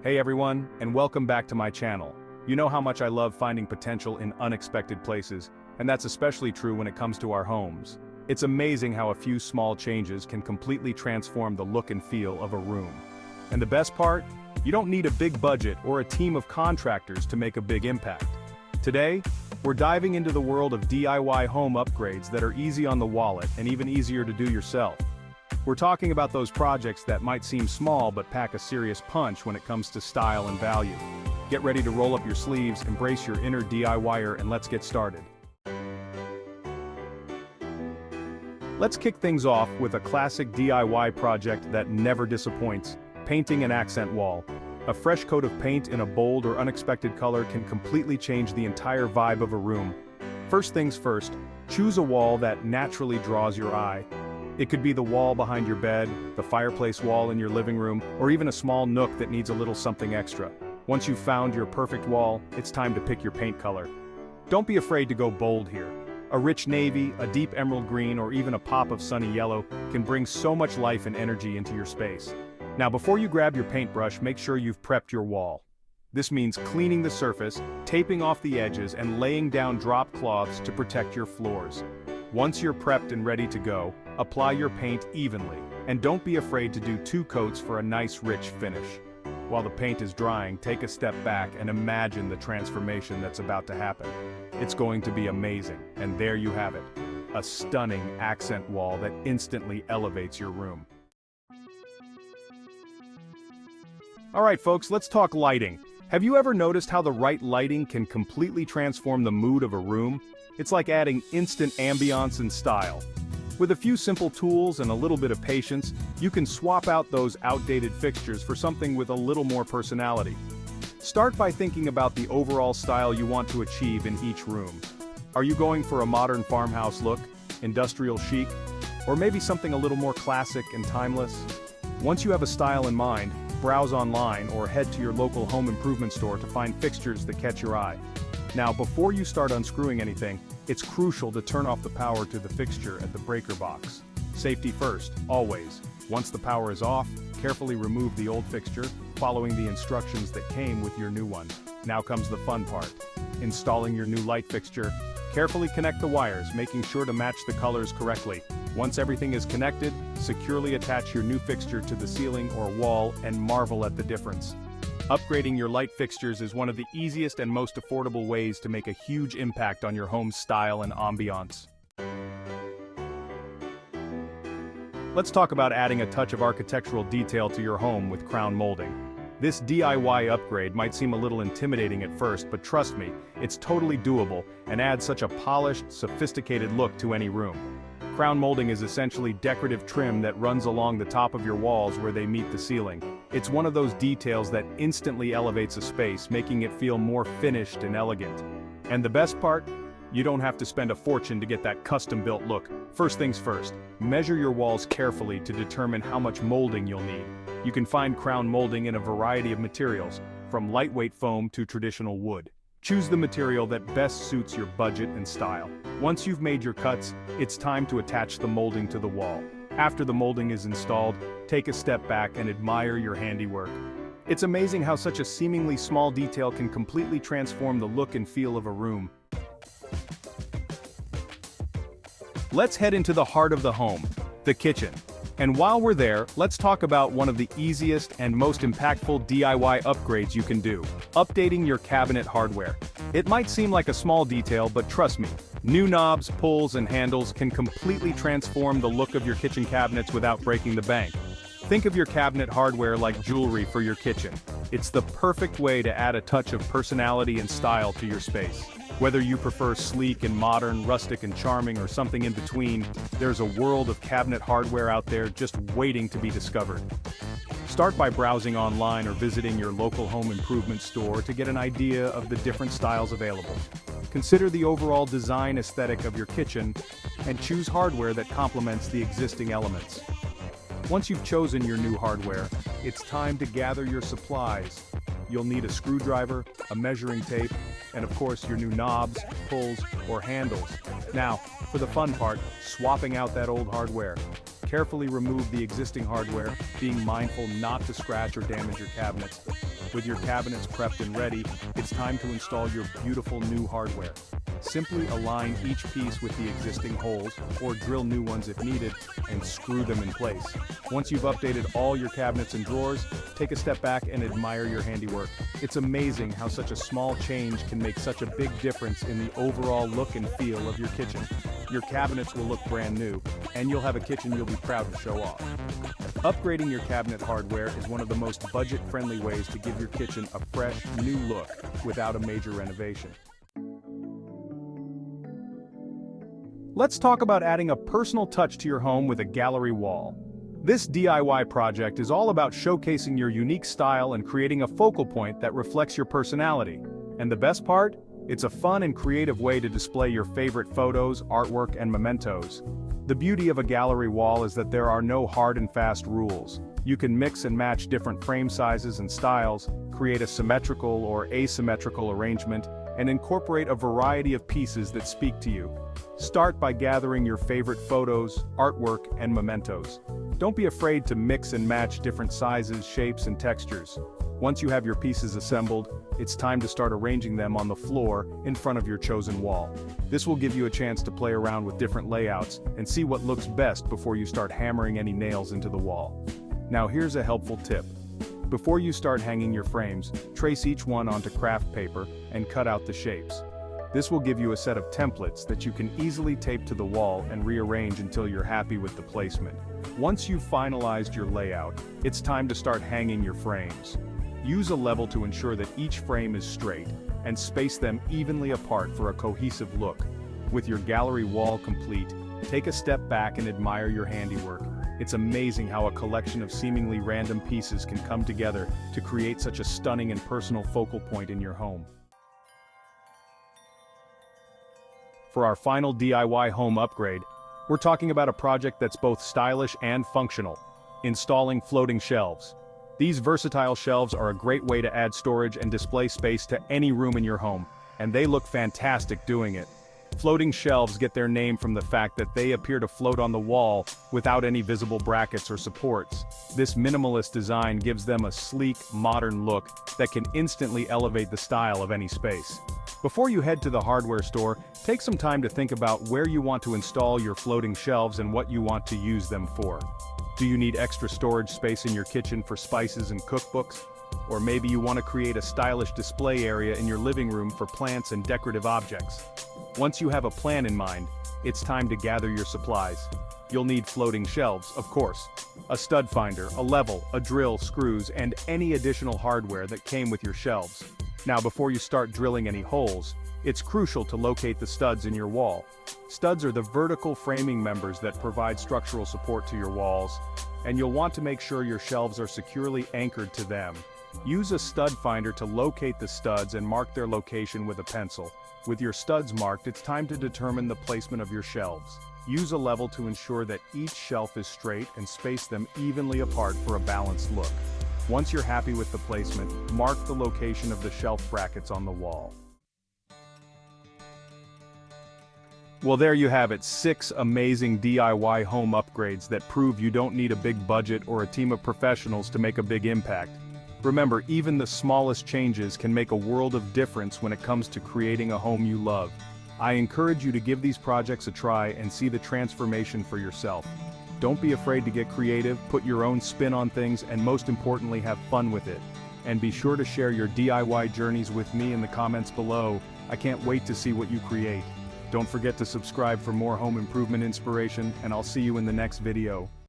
Hey everyone, and welcome back to my channel. You know how much I love finding potential in unexpected places, and that's especially true when it comes to our homes. It's amazing how a few small changes can completely transform the look and feel of a room. And the best part? You don't need a big budget or a team of contractors to make a big impact. Today, we're diving into the world of DIY home upgrades that are easy on the wallet and even easier to do yourself. We're talking about those projects that might seem small but pack a serious punch when it comes to style and value. Get ready to roll up your sleeves, embrace your inner DIYer, and let's get started. Let's kick things off with a classic DIY project that never disappoints: painting an accent wall. A fresh coat of paint in a bold or unexpected color can completely change the entire vibe of a room. First things first, choose a wall that naturally draws your eye. It could be the wall behind your bed, the fireplace wall in your living room, or even a small nook that needs a little something extra. Once you've found your perfect wall, it's time to pick your paint color. Don't be afraid to go bold here. A rich navy, a deep emerald green, or even a pop of sunny yellow can bring so much life and energy into your space. Now, before you grab your paintbrush, make sure you've prepped your wall. This means cleaning the surface, taping off the edges, and laying down drop cloths to protect your floors. Once you're prepped and ready to go, apply your paint evenly, and don't be afraid to do 2 coats for a nice rich finish. While the paint is drying, take a step back and imagine the transformation that's about to happen. It's going to be amazing, and there you have it. A stunning accent wall that instantly elevates your room. Alright folks, let's talk lighting. Have you ever noticed how the right lighting can completely transform the mood of a room? It's like adding instant ambiance and style. With a few simple tools and a little bit of patience, you can swap out those outdated fixtures for something with a little more personality. Start by thinking about the overall style you want to achieve in each room. Are you going for a modern farmhouse look, industrial chic, or maybe something a little more classic and timeless? Once you have a style in mind, browse online or head to your local home improvement store to find fixtures that catch your eye. Now, before you start unscrewing anything, it's crucial to turn off the power to the fixture at the breaker box. Safety first, always. Once the power is off, carefully remove the old fixture, following the instructions that came with your new one. Now comes the fun part: installing your new light fixture. Carefully connect the wires, making sure to match the colors correctly. Once everything is connected, securely attach your new fixture to the ceiling or wall and marvel at the difference. Upgrading your light fixtures is one of the easiest and most affordable ways to make a huge impact on your home's style and ambiance. Let's talk about adding a touch of architectural detail to your home with crown molding. This DIY upgrade might seem a little intimidating at first, but trust me, it's totally doable and adds such a polished, sophisticated look to any room. Crown molding is essentially decorative trim that runs along the top of your walls where they meet the ceiling. It's one of those details that instantly elevates a space, making it feel more finished and elegant. And the best part? You don't have to spend a fortune to get that custom-built look. First things first, measure your walls carefully to determine how much molding you'll need. You can find crown molding in a variety of materials, from lightweight foam to traditional wood. Choose the material that best suits your budget and style. Once you've made your cuts, it's time to attach the molding to the wall. After the molding is installed, take a step back and admire your handiwork. It's amazing how such a seemingly small detail can completely transform the look and feel of a room. Let's head into the heart of the home, the kitchen. And while we're there, let's talk about one of the easiest and most impactful DIY upgrades you can do: updating your cabinet hardware. It might seem like a small detail, but trust me, new knobs, pulls, and handles can completely transform the look of your kitchen cabinets without breaking the bank. Think of your cabinet hardware like jewelry for your kitchen. It's the perfect way to add a touch of personality and style to your space. Whether you prefer sleek and modern, rustic and charming, or something in between, there's a world of cabinet hardware out there just waiting to be discovered. Start by browsing online or visiting your local home improvement store to get an idea of the different styles available. Consider the overall design aesthetic of your kitchen and choose hardware that complements the existing elements. Once you've chosen your new hardware, it's time to gather your supplies. You'll need a screwdriver, a measuring tape, and of course your new knobs, pulls, or handles. Now, for the fun part, swapping out that old hardware. Carefully remove the existing hardware, being mindful not to scratch or damage your cabinets. With your cabinets prepped and ready, it's time to install your beautiful new hardware. Simply align each piece with the existing holes, or drill new ones if needed, and screw them in place. Once you've updated all your cabinets and drawers, take a step back and admire your handiwork. It's amazing how such a small change can make such a big difference in the overall look and feel of your kitchen. Your cabinets will look brand new, and you'll have a kitchen you'll be proud to show off. Upgrading your cabinet hardware is one of the most budget-friendly ways to give your kitchen a fresh, new look without a major renovation. Let's talk about adding a personal touch to your home with a gallery wall. This DIY project is all about showcasing your unique style and creating a focal point that reflects your personality. And the best part? It's a fun and creative way to display your favorite photos, artwork, and mementos. The beauty of a gallery wall is that there are no hard and fast rules. You can mix and match different frame sizes and styles, create a symmetrical or asymmetrical arrangement, and incorporate a variety of pieces that speak to you. Start by gathering your favorite photos, artwork, and mementos. Don't be afraid to mix and match different sizes, shapes, and textures. Once you have your pieces assembled, it's time to start arranging them on the floor in front of your chosen wall. This will give you a chance to play around with different layouts and see what looks best before you start hammering any nails into the wall. Now here's a helpful tip. Before you start hanging your frames, trace each one onto craft paper and cut out the shapes. This will give you a set of templates that you can easily tape to the wall and rearrange until you're happy with the placement. Once you've finalized your layout, it's time to start hanging your frames. Use a level to ensure that each frame is straight, and space them evenly apart for a cohesive look. With your gallery wall complete, take a step back and admire your handiwork. It's amazing how a collection of seemingly random pieces can come together to create such a stunning and personal focal point in your home. For our final DIY home upgrade, we're talking about a project that's both stylish and functional: installing floating shelves. These versatile shelves are a great way to add storage and display space to any room in your home, and they look fantastic doing it. Floating shelves get their name from the fact that they appear to float on the wall without any visible brackets or supports. This minimalist design gives them a sleek, modern look that can instantly elevate the style of any space. Before you head to the hardware store, take some time to think about where you want to install your floating shelves and what you want to use them for. Do you need extra storage space in your kitchen for spices and cookbooks? Or maybe you want to create a stylish display area in your living room for plants and decorative objects. Once you have a plan in mind, it's time to gather your supplies. You'll need floating shelves, of course, a stud finder, a level, a drill, screws, and any additional hardware that came with your shelves. Now, before you start drilling any holes, it's crucial to locate the studs in your wall. Studs are the vertical framing members that provide structural support to your walls, and you'll want to make sure your shelves are securely anchored to them. Use a stud finder to locate the studs and mark their location with a pencil. With your studs marked, it's time to determine the placement of your shelves. Use a level to ensure that each shelf is straight and space them evenly apart for a balanced look. Once you're happy with the placement, mark the location of the shelf brackets on the wall. Well, there you have it, 6 amazing DIY home upgrades that prove you don't need a big budget or a team of professionals to make a big impact. Remember, even the smallest changes can make a world of difference when it comes to creating a home you love. I encourage you to give these projects a try and see the transformation for yourself. Don't be afraid to get creative, put your own spin on things, and most importantly, have fun with it. And be sure to share your DIY journeys with me in the comments below. I can't wait to see what you create. Don't forget to subscribe for more home improvement inspiration, and I'll see you in the next video.